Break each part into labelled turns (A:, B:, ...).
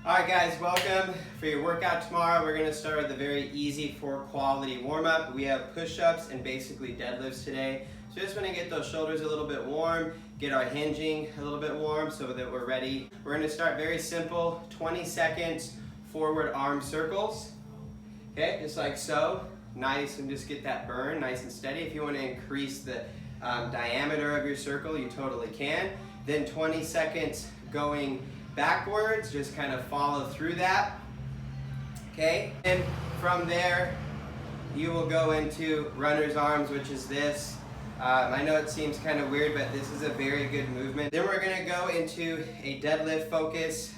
A: Alright guys, welcome. For your workout tomorrow, we're going to start with a very easy 4 quality warm-up. We have push-ups and basically deadlifts today. So just want to get those shoulders a little bit warm, get our hinging a little bit warm so that we're ready. We're going to start very simple, 20 seconds forward arm circles. Okay, just like so. Nice, and just get that burn nice and steady. If you want to increase the diameter of your circle, you totally can. Then 20 seconds going backwards, just kind of follow through that. Okay, and from there you will go into runner's arms, which is this. I know it seems kind of weird, but this is a very good movement. Then we're going to go into a deadlift focus.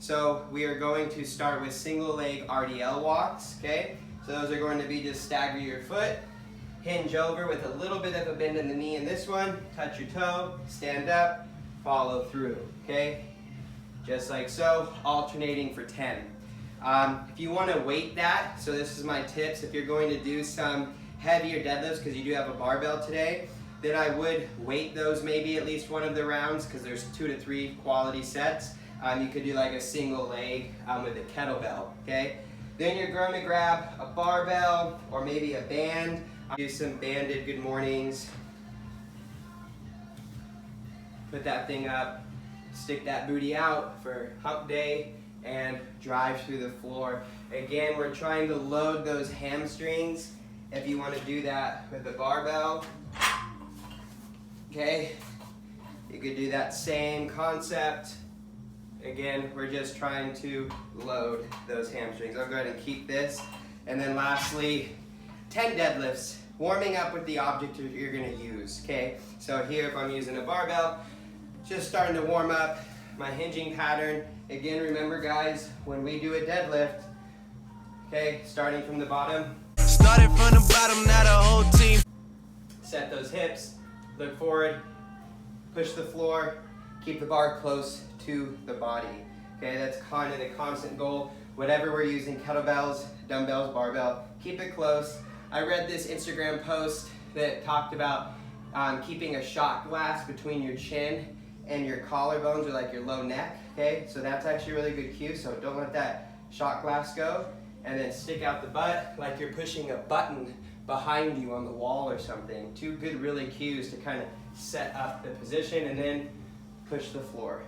A: So we are going to start with single leg RDL walks. Okay, so those are going to be just stagger your foot, hinge over with a little bit of a bend in the knee in this one, touch your toe, stand up, follow through. Okay, just like so, alternating for 10. If you want to weight that, so this is my tips, if you're going to do some heavier deadlifts because you do have a barbell today, then I would weight those maybe at least one of the rounds because there's 2 to 3 quality sets. You could do like a single leg with a kettlebell, okay? Then you're going to grab a barbell or maybe a band. Do some banded good mornings. Put that thing up, stick that booty out for hump day, and drive through the floor. Again, we're trying to load those hamstrings if you want to do that with the barbell. Okay, you could do that same concept. Again, we're just trying to load those hamstrings. I'll go ahead and keep this. And then lastly, 10 deadlifts, warming up with the object you're going to use. Okay, so here if I'm using a barbell, just starting to warm up my hinging pattern. Again, remember guys, when we do a deadlift, okay, starting from the bottom.
B: Started from the bottom, now the whole team.
A: Set those hips, look forward, push the floor, keep the bar close to the body. Okay, that's kind of the constant goal. Whatever we're using, kettlebells, dumbbells, barbell, keep it close. I read this Instagram post that talked about keeping a shot glass between your chin and your collarbones, or like your low neck. Okay, so that's actually a really good cue, so don't let that shot glass go. And then stick out the butt like you're pushing a button behind you on the wall or something. 2 good really cues to kind of set up the position, and then push the floor.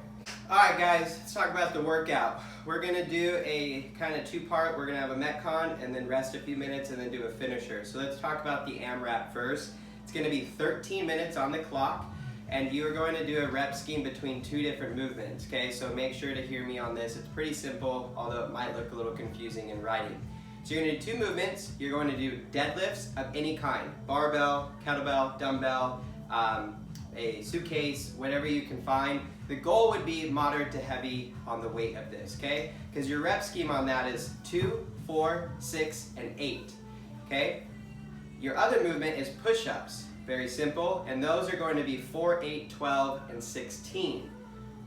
A: Alright guys, let's talk about the workout. We're going to do a kind of 2-part. We're going to have a Metcon and then rest a few minutes and then do a finisher. So let's talk about the AMRAP first. It's going to be 13 minutes on the clock, and you are going to do a rep scheme between 2 different movements. Okay, so make sure to hear me on this. It's pretty simple, although it might look a little confusing in writing. So you're going to do 2 movements. You're going to do deadlifts of any kind. Barbell, kettlebell, dumbbell, a suitcase, whatever you can find. The goal would be moderate to heavy on the weight of this, okay? Because your rep scheme on that is 2, 4, 6, and 8, okay? Your other movement is push-ups, very simple, and those are going to be 4, 8, 12, and 16.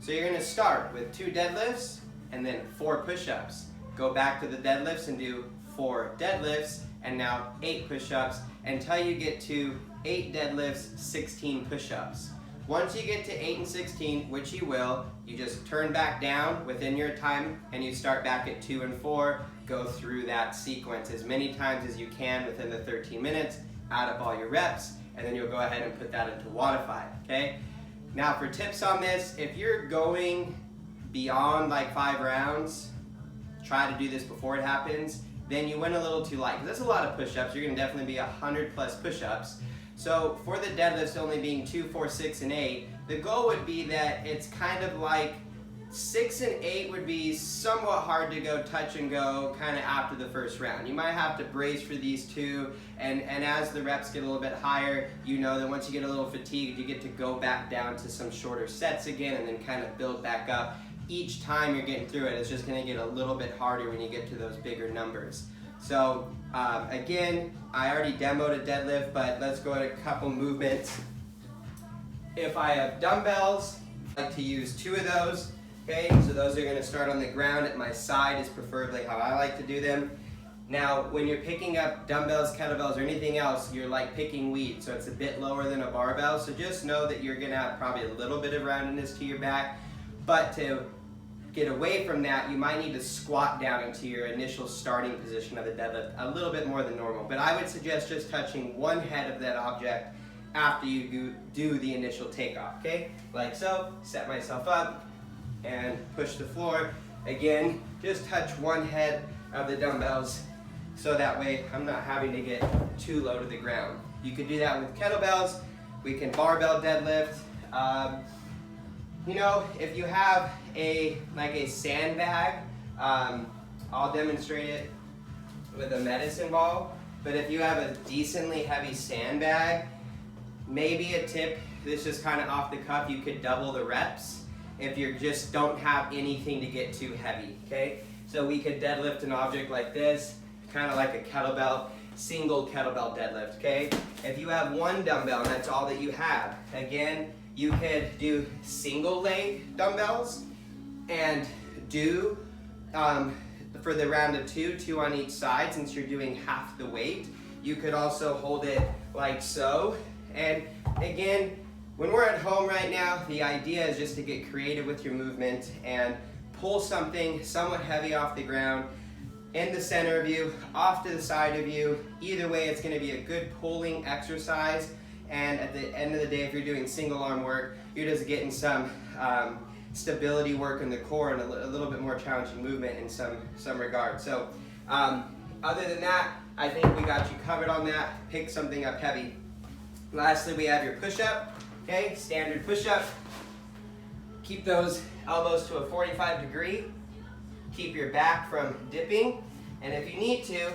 A: So you're going to start with 2 deadlifts and then 4 push-ups. Go back to the deadlifts and do 4 deadlifts and now 8 push-ups until you get to 8 deadlifts, 16 push-ups. Once you get to 8 and 16, which you will, you just turn back down within your time and you start back at 2 and 4. Go through that sequence as many times as you can within the 13 minutes, add up all your reps, and then you'll go ahead and put that into Wodify, okay? Now for tips on this, if you're going beyond like 5 rounds, try to do this before it happens, then you went a little too light. That's a lot of push-ups. You're gonna definitely be 100 plus push-ups. So for the deadlifts only being 2, 4, 6, and 8, the goal would be that it's kind of like 6 and 8 would be somewhat hard to go touch and go kind of after the first round. You might have to brace for these 2, and as the reps get a little bit higher, you know that once you get a little fatigued, you get to go back down to some shorter sets again and then kind of build back up. Each time you're getting through it, it's just going to get a little bit harder when you get to those bigger numbers. So again, I already demoed a deadlift, but let's go at a couple movements. If I have dumbbells, I like to use 2 of those. Okay, so those are going to start on the ground at my side is preferably how I like to do them. Now, when you're picking up dumbbells, kettlebells, or anything else, you're like picking weeds, so it's a bit lower than a barbell. So just know that you're going to have probably a little bit of roundedness to your back, but to get away from that, you might need to squat down into your initial starting position of the deadlift a little bit more than normal. But I would suggest just touching one head of that object after you do the initial takeoff, okay? Like so, set myself up and push the floor. Again, just touch one head of the dumbbells so that way I'm not having to get too low to the ground. You could do that with kettlebells. We can barbell deadlift. You know, if you have a sandbag, I'll demonstrate it with a medicine ball, but if you have a decently heavy sandbag, maybe a tip, this is kind of off the cuff, you could double the reps if you just don't have anything to get too heavy, okay? So we could deadlift an object like this, kind of like a kettlebell, single kettlebell deadlift, okay? If you have one dumbbell and that's all that you have, again, you could do single leg dumbbells and do, for the round of two on each side, since you're doing half the weight. You could also hold it like so. And again, when we're at home right now, the idea is just to get creative with your movement and pull something somewhat heavy off the ground, in the center of you, off to the side of you. Either way, it's gonna be a good pulling exercise. And at the end of the day, if you're doing single arm work, you're just getting some stability work in the core and a little bit more challenging movement in some regard. So other than that, I think we got you covered on that. Pick something up heavy. Lastly, we have your push-up, okay? Standard push-up. Keep those elbows to a 45 degree. Keep your back from dipping. And if you need to,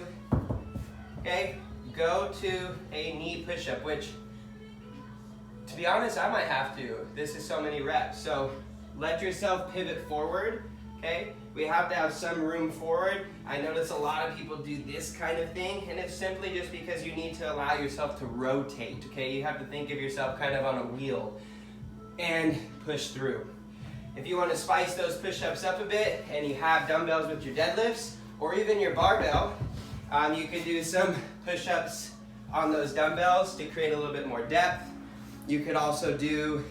A: okay, go to a knee push-up, which, to be honest, I might have to. This is so many reps. So let yourself pivot forward, okay? We have to have some room forward. I notice a lot of people do this kind of thing, and it's simply just because you need to allow yourself to rotate, okay? You have to think of yourself kind of on a wheel and push through. If you want to spice those push-ups up a bit and you have dumbbells with your deadlifts or even your barbell, you could do some push-ups on those dumbbells to create a little bit more depth. You could also do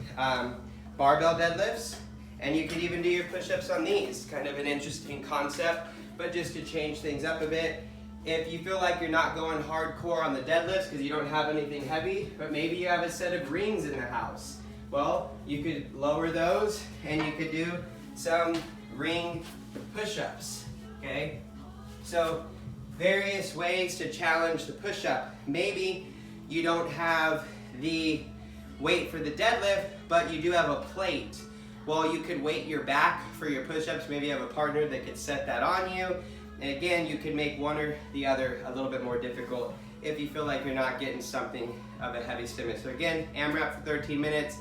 A: barbell deadlifts, and you could even do your push-ups on these. Kind of an interesting concept, but just to change things up a bit. If you feel like you're not going hardcore on the deadlifts because you don't have anything heavy, but maybe you have a set of rings in the house, well, you could lower those and you could do some ring push-ups, okay? So various ways to challenge the push-up. Maybe you don't have the weight for the deadlift, but you do have a plate. Well, you could weight your back for your push-ups. Maybe you have a partner that could set that on you. And again, you could make one or the other a little bit more difficult if you feel like you're not getting something of a heavy stimulus. So again, AMRAP for 13 minutes.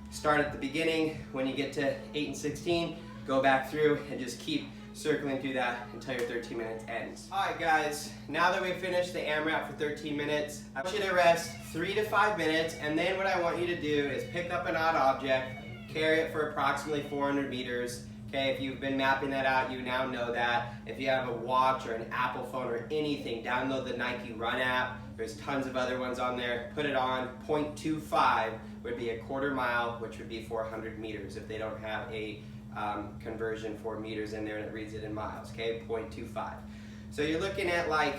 A: Start at the beginning. When you get to 8 and 16, go back through and just keep circling through that until your 13 minutes ends. All right, guys, now that we've finished the AMRAP for 13 minutes, I want you to rest 3 to 5 minutes, and then what I want you to do is pick up an odd object, carry it for approximately 400 meters. Okay, if you've been mapping that out, you now know that. If you have a watch or an Apple phone or anything, download the Nike Run app. There's tons of other ones on there. Put it on. 0.25 would be a quarter mile, which would be 400 meters if they don't have a conversion for meters in there and it reads it in miles, okay? 0.25. So you're looking at like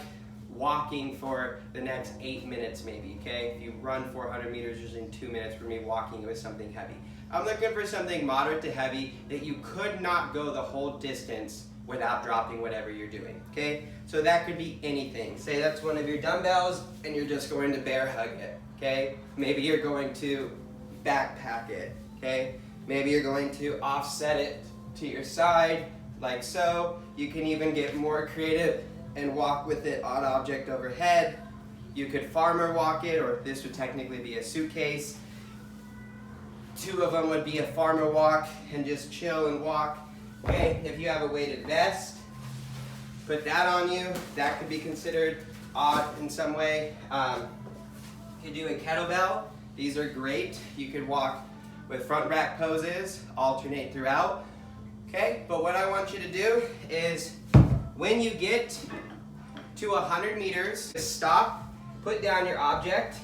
A: walking for the next 8 minutes maybe, okay? If you run 400 meters, usually in 2 minutes for me walking with something heavy. I'm looking for something moderate to heavy that you could not go the whole distance without dropping whatever you're doing, okay? So that could be anything. Say that's one of your dumbbells and you're just going to bear hug it, okay? Maybe you're going to backpack it, okay? Maybe you're going to offset it to your side, like so. You can even get more creative and walk with it odd object overhead. You could farmer walk it, or this would technically be a suitcase. 2 of them would be a farmer walk and just chill and walk. Okay, if you have a weighted vest, put that on you. That could be considered odd in some way. You could do a kettlebell. These are great. You could walk with front rack poses, alternate throughout. Okay, but what I want you to do is when you get to 100 meters, stop, put down your object,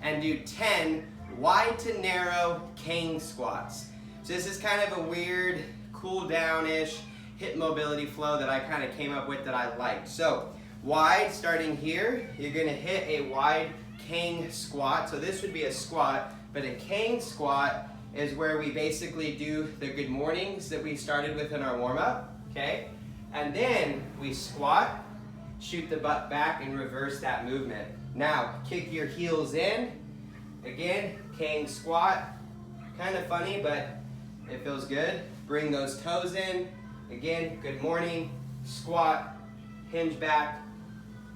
A: and do 10 wide to narrow cane squats. So this is kind of a weird cool down-ish hip mobility flow that I kind of came up with that I liked. So wide, starting here, you're gonna hit a wide king squat. So this would be a squat, but a king squat is where we basically do the good mornings that we started with in our warm-up, okay? And then we squat, shoot the butt back, and reverse that movement. Now, kick your heels in. Again, king squat. Kind of funny, but it feels good. Bring those toes in. Again, good morning, squat, hinge back,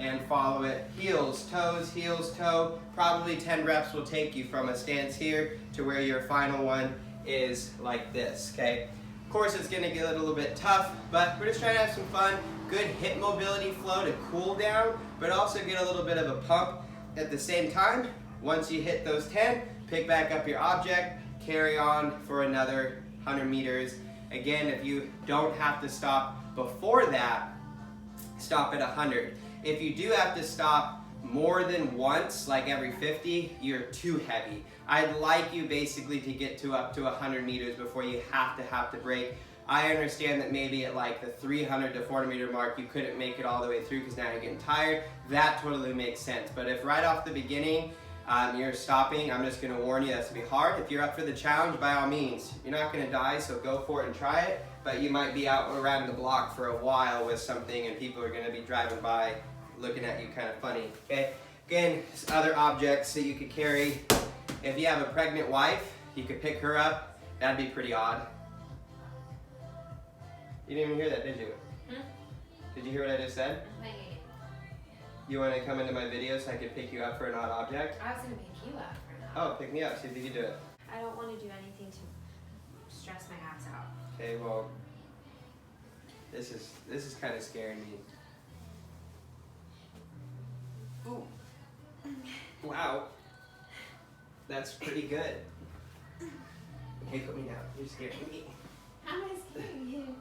A: and follow it. Heels, toe. Probably 10 reps will take you from a stance here to where your final one is like this, okay? Of course, it's gonna get a little bit tough, but we're just trying to have some fun. Good hip mobility flow to cool down, but also get a little bit of a pump at the same time. Once you hit those 10, pick back up your object, carry on for another 100 meters. Again, if you don't have to stop before that, stop at 100. If you do have to stop more than once, like every 50, you're too heavy. I'd like you basically to get to up to 100 meters before you have to break. I understand that maybe at like the 300 to 400 meter mark, you couldn't make it all the way through because now you're getting tired. That totally makes sense. But if right off the beginning, you're stopping, I'm just gonna warn you, that's gonna be hard. If you're up for the challenge, by all means, you're not gonna die, so go for it and try it. But you might be out around the block for a while with something and people are gonna be driving by looking at you kind of funny, okay? Again, other objects that you could carry. If you have a pregnant wife, you could pick her up. That'd be pretty odd. You didn't even hear that, did you? Did you hear what I just said? You want to come into my video so I could pick you up for an odd object?
C: I was going to pick you up for an
A: Oh, pick me up. See if you can do it.
C: I don't want to do anything to stress my ass out.
A: Okay, well, this is kind of scaring me. Ooh. Wow. That's pretty good. Okay, put me down. You're scaring me.
C: How am I scaring you?